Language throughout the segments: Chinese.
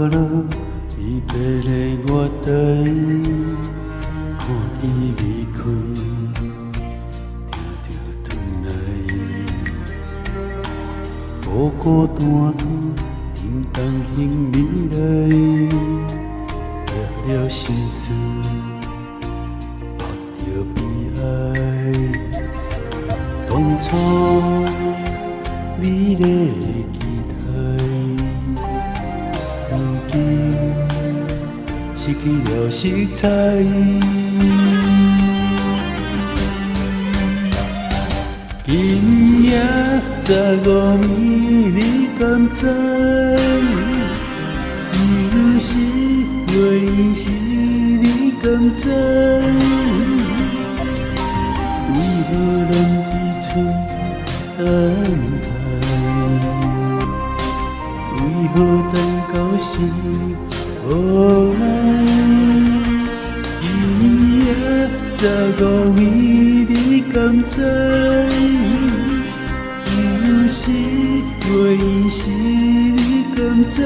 落，离别的我台，看伊离开，听着传来，孤孤单单，沉重行李来，了了心事，目着悲哀，当初美丽的期待。如今失去了色彩，今夜15暝，你敢知？有时袂时，你敢知？为何咱只剩等待？为何等到时无奈？今夜15暝，你敢知？有时袂时，你敢知？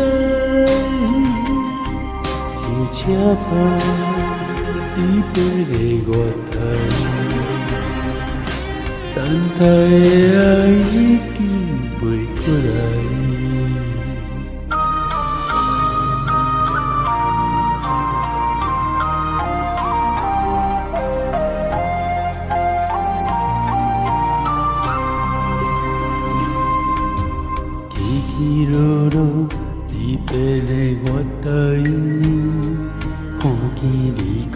就车牌离别的月台，等待的爱已经袂过来。起落落，离别的月台，看见离开，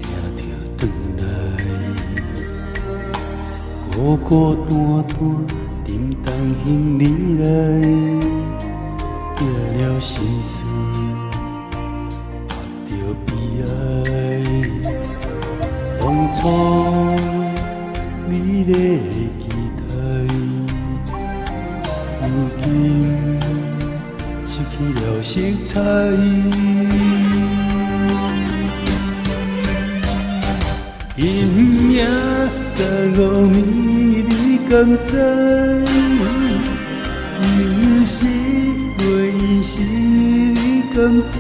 听着转来，孤孤单单，沉重行李来，了了心事，目着悲哀，当初美丽的期待。如今失去了色彩，今夜15暝，你敢知？有时袂时，你敢知？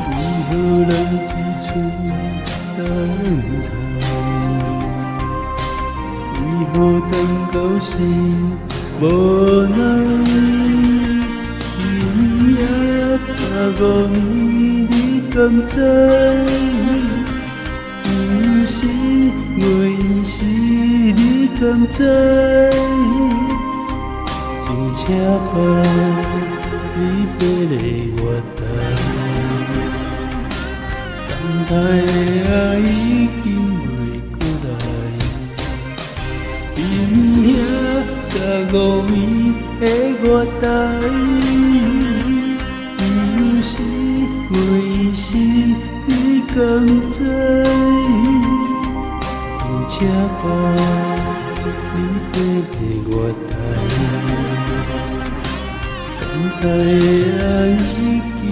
为何咱只剩等待？为何等到时无奈？今夜15暝，你敢知？有时袂时，你敢知？一车牌离别的月台，等待的爱已经袂过来。今夜15暝的月台，有时袂时，你敢知？停车牌离别的月台，等待的爱已经